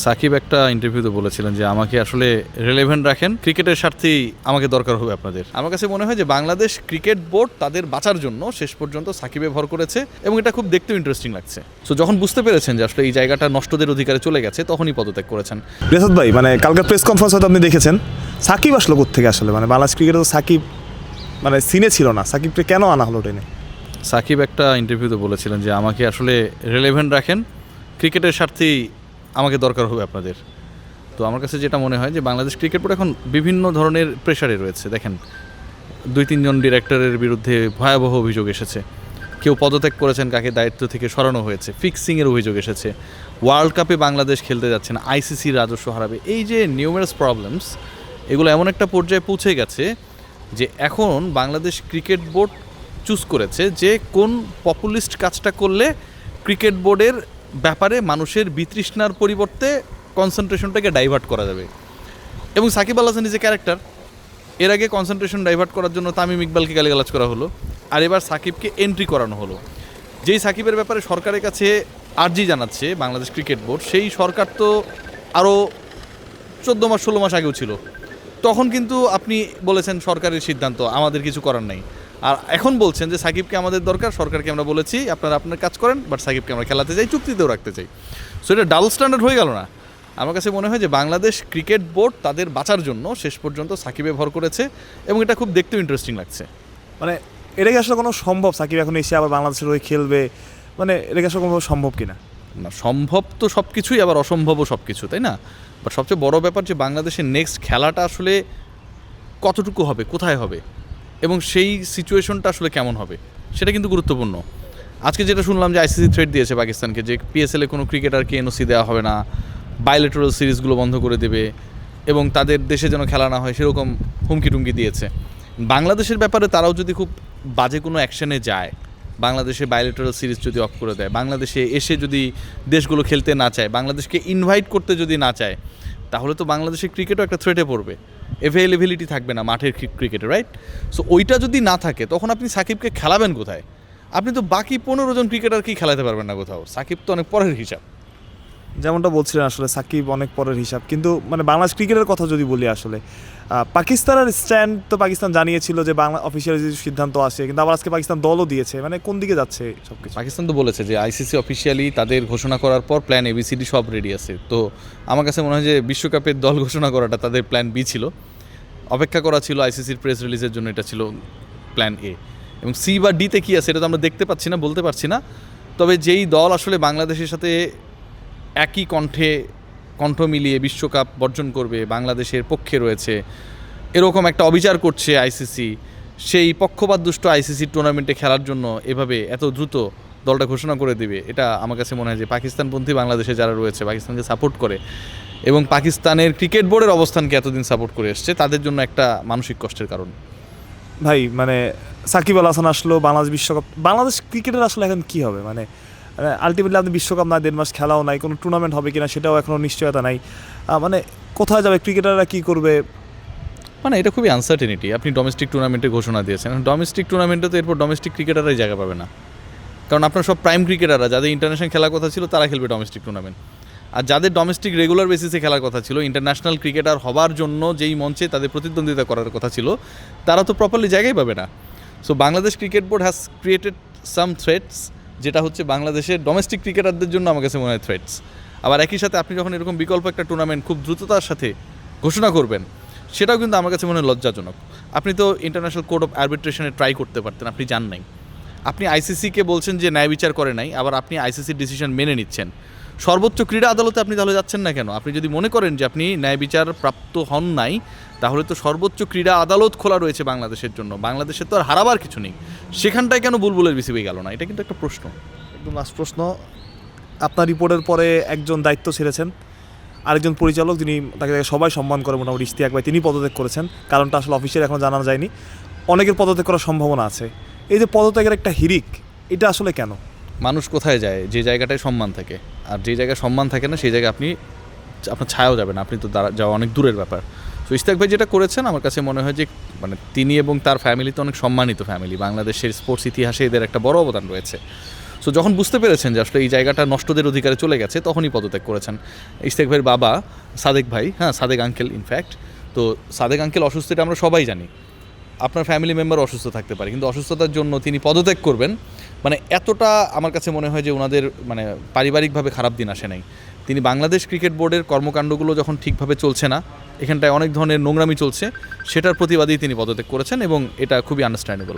সাকিব একটা ইন্টারভিউতে বলেছিলেন যে আমাকে আসলে রিলেভেন্ট রাখেন, ক্রিকেটের স্বার্থেই আমাকে দরকার হবে আপনাদের। আমার কাছে মনে হয় যে বাংলাদেশ ক্রিকেট বোর্ড তাদের বাঁচার জন্য শেষ পর্যন্ত সাকিবে ভর করেছে এবং এটা খুব দেখতেও ইন্টারেস্টিং লাগছে। সো যখন বুঝতে পেরেছেন যে আসলে এই জায়গাটা নষ্টদের অধিকারে চলে গেছে তখনই পদত্যাগ করেছেন। রেসাদ ভাই, মানে কালকে প্রেস কনফারেন্স হয়তো আপনি দেখেছেন, সাকিব আসলো কোত্থেকে আসলে? মানে বাংলাদেশ ক্রিকেটে তো সাকিব মানে সিনে ছিল না, সাকিবকে কেন আনা হলো টেনে? সাকিব একটা ইন্টারভিউতে বলেছিলেন যে আমাকে আসলে রিলেভেন্ট রাখেন, ক্রিকেটের স্বার্থেই আমাকে দরকার হবে আপনাদের। তো আমার কাছে যেটা মনে হয় যে বাংলাদেশ ক্রিকেট বোর্ড এখন বিভিন্ন ধরনের প্রেশারে রয়েছে। দেখেন, 2-3 জন ডিরেক্টরের বিরুদ্ধে ভয়াবহ অভিযোগ এসেছে, কেউ পদত্যাগ করেছেন, কাকে দায়িত্ব থেকে সরানো হয়েছে, ফিক্সিংয়ের অভিযোগ এসেছে, ওয়ার্ল্ড কাপে বাংলাদেশ খেলতে যাচ্ছে না, আইসিসির রাজস্ব হারাবে। এই যে নিউমেরাস প্রবলেমস, এগুলো এমন একটা পর্যায়ে পৌঁছে গেছে যে এখন বাংলাদেশ ক্রিকেট বোর্ড চুজ করেছে যে কোন পপুলিস্ট কাজটা করলে ক্রিকেট বোর্ডের ব্যাপারে মানুষের বিতৃষ্ণার পরিবর্তে কনসেন্ট্রেশনটাকে ডাইভার্ট করা যাবে। এবং Shakib Al Hasan is a character. এর আগে কনসেন্ট্রেশন ডাইভার্ট করার জন্য তামিম ইকবালকে গালিগালাজ করা হলো, আর এবার সাকিবকে এন্ট্রি করানো হলো। যেই সাকিবের ব্যাপারে সরকারের কাছে আর্জি জানাচ্ছে বাংলাদেশ ক্রিকেট বোর্ড, সেই সরকার তো আরও 14 মাস 16 মাস আগেও ছিল। তখন কিন্তু আপনি বলেছেন সরকারের সিদ্ধান্ত, আমাদের কিছু করার নেই। আর এখন বলছেন যে সাকিবকে আমাদের দরকার, সরকারকে আমরা বলেছি আপনারা আপনার কাজ করেন, বাট সাকিবকে আমরা খেলাতে চাই, চুক্তিতেও রাখতে চাই। সো এটা ডাবল স্ট্যান্ডার্ড হয়ে গেল না? আমার কাছে মনে হয় যে বাংলাদেশ ক্রিকেট বোর্ড তাদের বাঁচার জন্য শেষ পর্যন্ত সাকিবে ভর করেছে এবং এটা খুব দেখতেও ইন্টারেস্টিং লাগছে। মানে এটা কি আসলে কোনো সম্ভব? সাকিব এখন এসে আবার বাংলাদেশের হয়ে খেলবে, মানে এটা কি আসলে কোনো সম্ভব কিনা? না, সম্ভব তো সব কিছুই, আবার অসম্ভবও সব কিছু, তাই না? বাট সবচেয়ে বড় ব্যাপার যে বাংলাদেশের নেক্সট খেলাটা আসলে কতটুকু হবে, কোথায় হবে, এবং সেই সিচুয়েশনটা আসলে কেমন হবে, সেটা কিন্তু গুরুত্বপূর্ণ। আজকে যেটা শুনলাম যে আইসিসি থ্রেট দিয়েছে পাকিস্তানকে যে পিএসএলে কোনো ক্রিকেটারকে এনওসি দেওয়া হবে না, বাইলেটারাল সিরিজগুলো বন্ধ করে দেবে এবং তাদের দেশে যেন খেলা না হয় সেরকম হুমকি টুমকি দিয়েছে। বাংলাদেশের ব্যাপারে তারাও যদি খুব বাজে কোনো অ্যাকশনে যায়, বাংলাদেশে বাইলেটারাল সিরিজ যদি অফ করে দেয়, বাংলাদেশে এসে যদি দেশগুলো খেলতে না চায়, বাংলাদেশকে ইনভাইট করতে যদি না চায়, তাহলে তো বাংলাদেশের ক্রিকেটও একটা থ্রেটে পড়বে, অ্যাভেলেবিলিটি থাকবে না মাঠের ক্রিকেটে, রাইট? সো ওইটা যদি না থাকে তখন আপনি সাকিবকে খেলাবেন কোথায়? আপনি তো বাকি 15 জন ক্রিকেটারকেই খেলাতে পারবেন না কোথাও। সাকিব তো অনেক পরের হিসাব। যেমনটা বলছিলেন আসলে সাকিব অনেক পরের হিসাব, কিন্তু মানে বাংলাদেশ ক্রিকেটের কথা যদি বলি আসলে পাকিস্তানের স্ট্যান্ড তো পাকিস্তান জানিয়েছিল যে বাংলা অফিসিয়াল যে সিদ্ধান্ত আসে, কিন্তু আবার আজকে পাকিস্তান দলও দিয়েছে, মানে কোন দিকে যাচ্ছে সব কিছু? পাকিস্তান তো বলেছে যে আইসিসি অফিসিয়ালি তাদের ঘোষণা করার পর প্ল্যান এবিসিডি সব রেডি আছে। তো আমার কাছে মনে হয় যে বিশ্বকাপের দল ঘোষণা করাটা তাদের প্ল্যান বি ছিল, অপেক্ষা করা ছিল আইসিসির প্রেস রিলিজের জন্য, এটা ছিল প্ল্যান এ। এবং সি বা ডিতে কী আছে এটা তো আমরা দেখতে পাচ্ছি না, বলতে পারছি না। তবে যেই দল আসলে বাংলাদেশের সাথে একই কণ্ঠ মিলিয়ে বিশ্বকাপ বর্জন করবে, বাংলাদেশের পক্ষে রয়েছে, এরকম একটা অবিচার করছে আইসিসি, সেই পক্ষপাত দুষ্ট আইসিসি টুর্নামেন্টে খেলার জন্য এভাবে এত দ্রুত দলটা ঘোষণা করে দেবে, এটা আমার কাছে মনে হয় যে পাকিস্তানপন্থী বাংলাদেশে যারা রয়েছে, পাকিস্তানকে সাপোর্ট করে এবং পাকিস্তানের ক্রিকেট বোর্ডের অবস্থানকে এতদিন সাপোর্ট করে এসছে, তাদের জন্য একটা মানসিক কষ্টের কারণ। ভাই মানে সাকিব আল হাসান আসলো, বাংলাদেশ বিশ্বকাপ, বাংলাদেশ ক্রিকেটের আসলে এখন কী হবে? মানে আলটিমেটলি আপনি বিশ্বকাপ না, 1.5 মাস খেলাও নাই, কোনো টুর্নামেন্ট হবে কিনা সেটাও এখনও নিশ্চয়তা নাই। মানে কোথায় যাবে ক্রিকেটাররা, কী করবে? মানে এটা খুবই আনসার্টেনিটি। আপনি ডোমেস্টিক টুর্নামেন্টে ঘোষণা দিয়েছেন, ডোমেস্টিক টুর্নামেন্টে তো এরপর ডোমেস্টিক ক্রিকেটাররাই জায়গা পাবে না, কারণ আপনার সব প্রাইম ক্রিকেটাররা যাদের ইন্টারন্যাশনাল খেলার কথা ছিল তারা খেলবে ডোমেস্টিক টুর্নামেন্ট, আর যাদের ডোমেস্টিক রেগুলার বেসিসে খেলার কথা ছিল, ইন্টারন্যাশনাল ক্রিকেটার হবার জন্য যেই মঞ্চে তাদের প্রতিদ্বন্দ্বিতা করার কথা ছিল, তারা তো প্রপারলি জায়গায় পাবে না। So Bangladesh cricket board has created some threats, যেটা হচ্ছে বাংলাদেশের ডোমেস্টিক ক্রিকেটারদের জন্য আমার কাছে মনে হয় থ্রেটস। আবার একই সাথে আপনি যখন এরকম বিকল্প একটা টুর্নামেন্ট খুব দ্রুততার সাথে ঘোষণা করবেন, সেটাও কিন্তু আমার কাছে মনে হয় লজ্জাজনক। আপনি তো ইন্টারন্যাশনাল কোর্ট অফ আরবিট্রেশনে ট্রাই করতে পারতেন, আপনি জান নাই। আপনি আইসিসিকে বলছেন যে ন্যায় বিচার করে নাই, আবার আপনি আইসিসির ডিসিশন মেনে নিচ্ছেন। সর্বোচ্চ ক্রীড়া আদালতে আপনি তাহলে যাচ্ছেন না কেন? আপনি যদি মনে করেন যে আপনি ন্যায় বিচার প্রাপ্ত হন নাই, তাহলে তো সর্বোচ্চ ক্রীড়া আদালত খোলা রয়েছে বাংলাদেশের জন্য, বাংলাদেশের তো আর হারাবার কিছু নেই, সেখানটায় কেন বুলবুলের বিসিবি গেল না? এটা কিন্তু একটা প্রশ্ন। একদম লাস্ট প্রশ্ন, আপনার রিপোর্টের পরে একজন দায়িত্ব ছেড়েছেন, আরেকজন পরিচালক যিনি তাকে সবাই সম্মান করে মোটামুটি, ইশতিয়াক ভাই, তিনি পদত্যাগ করেছেন। কারণটা আসলে অফিসিয়াল এখনও জানানো যায়নি, অনেকের পদত্যাগ করার সম্ভাবনা আছে। এই যে পদত্যাগের একটা হিড়িক, এটা আসলে কেন? মানুষ কোথায় যায়? যে জায়গাটায় সম্মান থাকে, আর যে জায়গায় সম্মান থাকে না সেই জায়গায় আপনার ছায়াও যাবে না, আপনি তো যাওয়া অনেক দূরের ব্যাপার। তো ইশতিয়াক ভাই যেটা করেছেন আমার কাছে মনে হয় যে মানে তিনি এবং তার ফ্যামিলি তো অনেক সম্মানিত ফ্যামিলি, বাংলাদেশের স্পোর্টস ইতিহাসে এদের একটা বড় অবদান রয়েছে। সো যখন বুঝতে পেরেছেন যে আসলে এই জায়গাটা নষ্টদের অধিকারে চলে গেছে তখনই পদত্যাগ করেছেন। ইশতিয়াক ভাইয়ের বাবা সাদেক ভাই, হ্যাঁ সাদেক আঙ্কেল ইনফ্যাক্ট, তো সাদেক আঙ্কেল অসুস্থ এটা আমরা সবাই জানি। আপনার ফ্যামিলি মেম্বার অসুস্থ থাকতে পারে, কিন্তু অসুস্থতার জন্য তিনি পদত্যাগ করবেন মানে এতটা আমার কাছে মনে হয় যে ওনাদের মানে পারিবারিকভাবে খারাপ দিন আসে নাই। তিনি বাংলাদেশ ক্রিকেট বোর্ডের কর্মকাণ্ডগুলো যখন ঠিকভাবে চলছে না, এখানটায় অনেক ধরনের নোংরামি চলছে, সেটার প্রতিবাদেই তিনি পদত্যাগ করেছেন এবং এটা খুবই আন্ডারস্ট্যান্ডেবল।